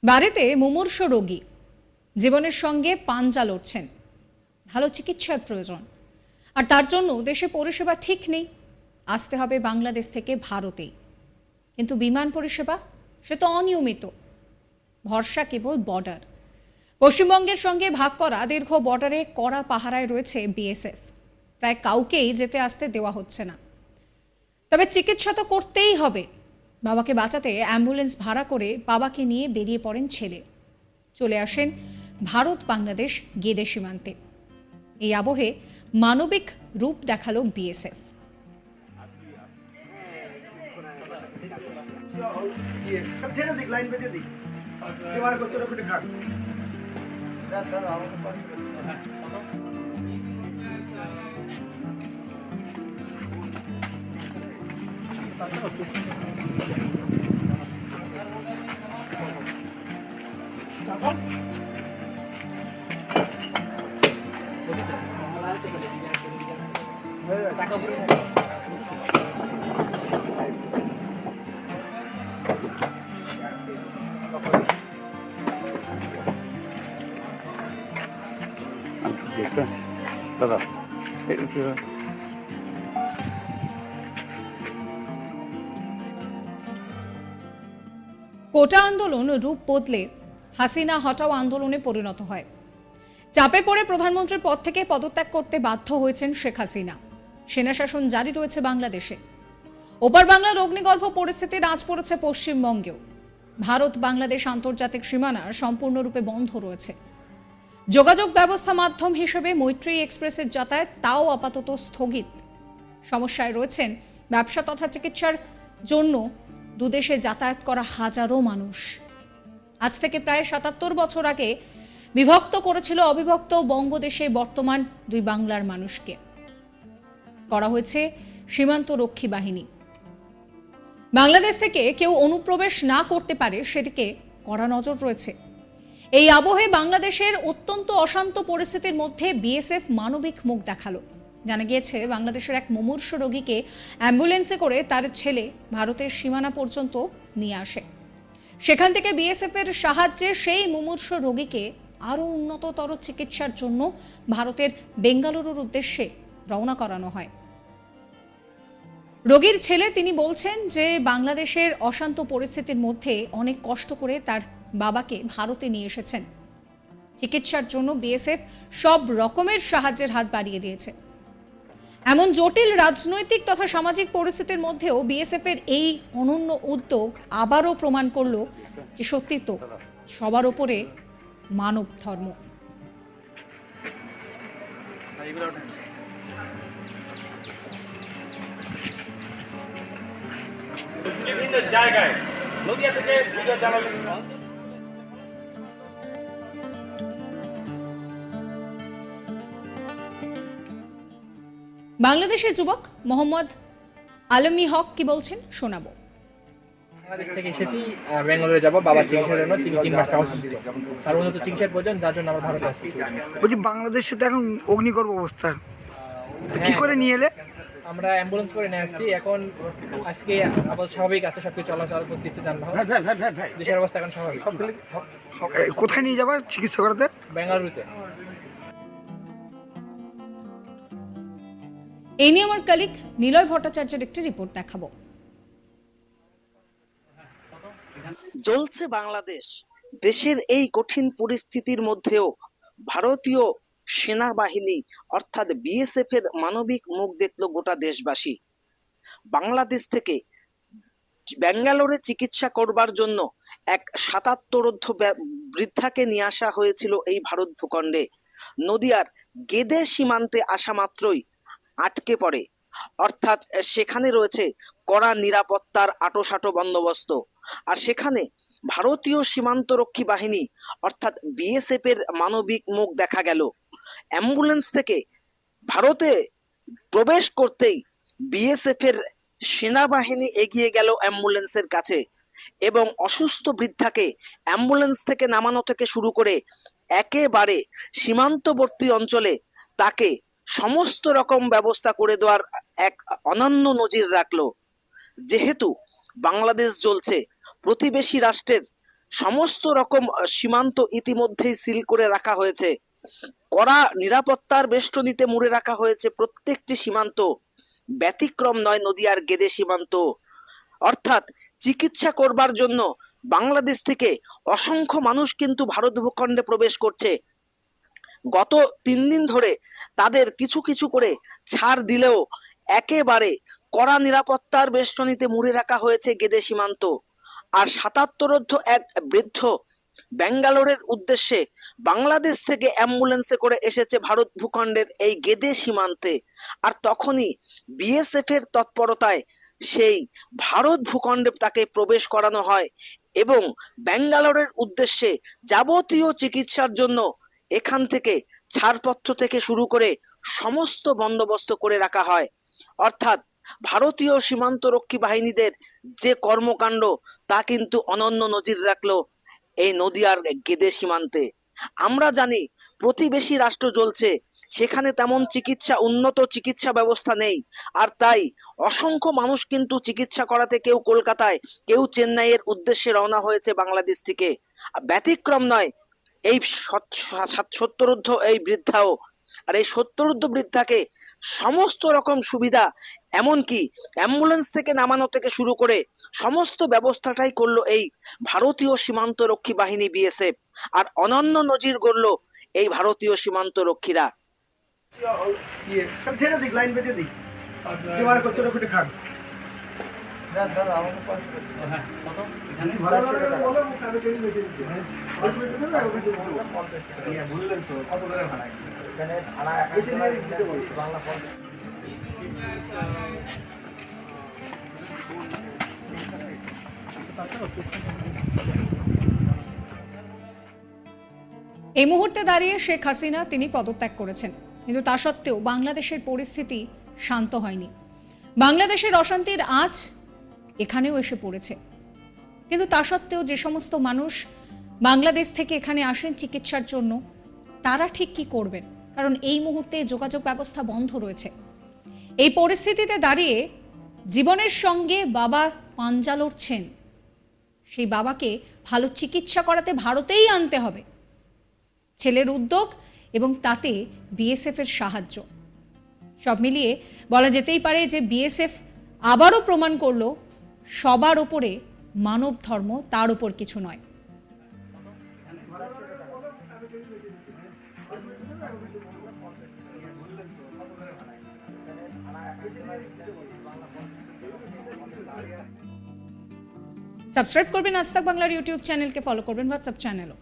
বাড়িতে মুমূর্ষু রোগী জীবনের সঙ্গে পাঞ্জা লড়ছেন, ভালো চিকিৎসার প্রয়োজন, আর তার জন্য দেশে পরিষেবা ঠিক নেই। আসতে হবে বাংলাদেশ থেকে ভারতেই, কিন্তু বিমান পরিষেবা সে তো অনিয়মিত। ভরসা কেবল বর্ডার। পশ্চিমবঙ্গের সঙ্গে ভাগ করা দীর্ঘ বর্ডারে কড়া পাহারায় রয়েছে বিএসএফ। প্রায় কাউকেই যেতে আসতে দেওয়া হচ্ছে না। তবে চিকিৎসা তো করতেই হবে। বাবাকে বাঁচাতে অ্যাম্বুলেন্স ভাড়া করে বাবাকে নিয়ে বেরিয়ে পড়েন ছেলে। চলে আসেন ভারত বাংলাদেশ গেদে সীমান্তে। এই আবহে মানবিক রূপ দেখালো বিএসএফ। দাদা কোটা আন্দোলন রূপ বদলে হাসিনা হটাও আন্দোলনে পরিণত হয়। চাপে পড়ে প্রধানমন্ত্রীর পদ থেকে পদত্যাগ করতে বাধ্য হয়েছেন শেখ হাসিনা। সেনা শাসন জারি রয়েছে বাংলাদেশে। ওপার বাংলার অগ্নিগর্ভ পরিস্থিতির আঁচ পড়েছে পশ্চিমবঙ্গেও। ভারত বাংলাদেশ আন্তর্জাতিক সীমানা সম্পূর্ণরূপে বন্ধ রয়েছে। যোগাযোগ ব্যবস্থা মাধ্যম হিসেবে মৈত্রী এক্সপ্রেসের যাতায়াত তাও আপাতত স্থগিত। সমস্যায় রয়েছেন ব্যবসা তথা চিকিৎসার জন্য দুদেশে যাতায়াত করা হাজারো মানুষ। আজ থেকে প্রায় ৭৭ বছর আগে বিভক্ত করেছিল অবিভক্ত বঙ্গদেশে বর্তমান দুই বাংলার মানুষকে। করা হয়েছে সীমান্ত রক্ষী বাহিনী। বাংলাদেশ থেকে কেউ অনুপ্রবেশ না করতে পারে সেদিকে কড়া নজর রয়েছে। এই আবহে বাংলাদেশের অত্যন্ত অশান্ত পরিস্থিতির মধ্যে বিএসএফ মানবিক মুখ দেখালো। জানা গিয়েছে বাংলাদেশের এক মুমূর্ষু রোগীকে অ্যাম্বুলেন্সে করে তার ছেলে ভারতের সীমানা পর্যন্ত নিয়ে আসে। সেখান থেকে বিএসএফ এর সাহায্যে সেই মুমূর্ষু রোগীকে আরও উন্নততর চিকিৎসার জন্য ভারতের বেঙ্গালুরুর উদ্দেশ্যে রওনা করানো হয়। রোগীর ছেলে তিনি বলছেন যে বাংলাদেশের অশান্ত পরিস্থিতির মধ্যে অনেক কষ্ট করে তার বাবাকে ভারতে নিয়ে এসেছেন। চিকিৎসার জন্য বিএসএফ সব রকমের সাহায্যের হাত বাড়িয়ে দিয়েছে। এমন জটিল রাজনৈতিক তথা সামাজিক পরিস্থিতির মধ্যেও বিএসএফ এর এই অনন্য উদ্যোগ আবারও প্রমাণ করলো যে সত্যি তো সবার উপরে মানব ধর্ম। বিভিন্ন জায়গায় নদিয়া থেকে বাংলাদেশের যুবক মোহাম্মদ আলমী হক কি বলছেন শোনাবো। বাংলাদেশ থেকে এসেছি, বেঙ্গালুরু যাবো বাবার চিকিৎসার জন্য। 3 মাস অসুস্থ, তার উন্নত চিকিৎসার প্রয়োজন, যার জন্য আমরা ভারতে আসছি। বলছি বাংলাদেশে তো এখন অগ্নিগর্ভ অবস্থা, তো কি করে নিয়ে এলে? আমরা অ্যাম্বুলেন্স করে নিয়ে আসছি। এখন আজকে আপাতত স্বাভাবিক আছে, সবকিছু চলাচল করতেছে যানবাহন। দেশের অবস্থা এখন স্বাভাবিক। কোথায় নিয়ে যাবা চিকিৎসা করাতে? বেঙ্গালুরুতে। এই নিয়ে আমার কলিগ নিলয় ভট্টাচার্যের একটি রিপোর্ট দেখাবো। জ্বলছে বাংলাদেশ। দেশের এই কঠিন পরিস্থিতির মধ্যেও ভারতীয় সেনাবাহিনী অর্থাৎ বিএসএফ এর মানবিক মুখ দেখল গোটা দেশবাসী। বাংলাদেশ থেকে বেঙ্গালোরে চিকিৎসা করবার জন্য এক ৭৭ বৃদ্ধাকে নিয়ে আসা হয়েছিল এই ভারত ভূখণ্ডে। নদিয়ার গেদে সীমান্তে আসা মাত্রই আটকে পড়ে, অর্থাৎ সেখানে রয়েছে কড়া নিরাপত্তার আঁটোসাঁটো বন্দোবস্ত। আর সেখানে ভারতীয় সীমান্ত রক্ষী বাহিনী অর্থাৎ বিএসএফ এর মানবিক মুখ দেখা গেল। অ্যাম্বুলেন্স থেকে ভারতে প্রবেশ করতেই বিএসএফ এর সেনাবাহিনী এগিয়ে গেল অ্যাম্বুলেন্সের কাছে এবং অসুস্থ বৃদ্ধাকে অ্যাম্বুলেন্স থেকে নামানো থেকে শুরু করে একেবারে সীমান্তবর্তী অঞ্চলে তাকে সমস্ত রকম ব্যবস্থা করে দেওয়ার এক অনন্য নজির রাখলো। যেহেতু বাংলাদেশ জ্বলছে, প্রতিবেশী রাষ্ট্রের সমস্ত রকম সীমান্ত ইতিমধ্যেই সিল করে রাখা হয়েছে। কড়া নিরাপত্তার বেষ্টনীতে মুড়ে রাখা হয়েছে প্রত্যেকটি সীমান্ত, ব্যতিক্রম নয় নদিয়ার গেদে সীমান্ত। অর্থাৎ চিকিৎসা করবার জন্য বাংলাদেশ থেকে অসংখ্য মানুষ কিন্তু ভারত ভূখণ্ডে প্রবেশ করছে। গত 3 দিন ধরে তাদের কিছু কিছু করে ছাড় দিলেও একেবারে কড়া নিরাপত্তার বেষ্টনীতে মুড়ে রাখা হয়েছে গেদে সীমান্ত। আর 77 এক বৃদ্ধ ব্যাঙ্গালোরের উদ্দেশ্যে বাংলাদেশ থেকে অ্যাম্বুলেন্সে করে এসেছে ভারত ভূখণ্ডের এই গেদে সীমান্তে। আর তখনই বিএসএফ এর তৎপরতায় সেই ভারত ভূখণ্ডে তাকে প্রবেশ করানো হয় এবং ব্যাঙ্গালোরের উদ্দেশ্যে যাবতীয় চিকিৎসার জন্য এখান থেকে ছাড়পত্র থেকে শুরু করে সমস্ত বন্দোবস্ত করে রাখা হয়। অর্থাৎ ভারতীয় সীমান্ত রক্ষী বাহিনীদের যে কর্মকাণ্ড তা কিন্তু অনন্য নজির রাখলো এই নদিয়ার গেদে সীমান্তে। আমরা জানি প্রতিবেশী রাষ্ট্র জ্বলছে, সেখানে তেমন উন্নত চিকিৎসা ব্যবস্থা নেই, আর তাই অসংখ্য মানুষ কিন্তু চিকিৎসা করাতে কেউ কলকাতায়, কেউ চেন্নাইয়ের উদ্দেশ্যে রওনা হয়েছে বাংলাদেশ থেকে। ব্যতিক্রম নয় এই 70 এই বৃদ্ধাও। আর এই 70 বৃদ্ধাকে সমস্ত রকম সুবিধা, এমনকি অ্যাম্বুলেন্স থেকে নামানো থেকে শুরু করে সমস্ত ব্যবস্থাটাই করলো এই ভারতীয় সীমান্ত রক্ষী বাহিনী বিএসএফ। আর অনন্য নজির গড়লো এই ভারতীয় সীমান্ত রক্ষীরা। ছেড়ে দিক, লাইন বেঁধে দিক, জোয়ার করছে ওটা খুঁটে খান। এই মুহূর্তে দাঁড়িয়ে শেখ হাসিনা তিনি পদত্যাগ করেছেন, কিন্তু তা সত্ত্বেও বাংলাদেশের পরিস্থিতি শান্ত হয়নি। বাংলাদেশের অশান্তির আঁচ এখানেও এসে পড়েছে। কিন্তু তা সত্ত্বেও যে সমস্ত মানুষ বাংলাদেশ থেকে এখানে আসেন চিকিৎসার জন্য, তারা ঠিক কি করবেন? কারণ এই মুহূর্তে যোগাযোগ ব্যবস্থা বন্ধ রয়েছে। এই পরিস্থিতিতে দাঁড়িয়ে জীবনের সঙ্গে বাবা পাঞ্জা লড়ছেন। সেই বাবাকে ভালো চিকিৎসা করাতে ভারতেই আনতে হবে। ছেলের উদ্যোগ এবং তাতে বিএসএফ এর সাহায্য, সব মিলিয়ে বলা যেতেই পারে যে বিএসএফ আবারও প্রমাণ করলো সবার ওপরে মানব ধর্ম, তার উপর কিছু নয়। সাবস্ক্রাইব করবেন আজ তাক বাংলার ইউটিউব চ্যানেলকে, ফলো করবেন হোয়াটসঅ্যাপ চ্যানেলও।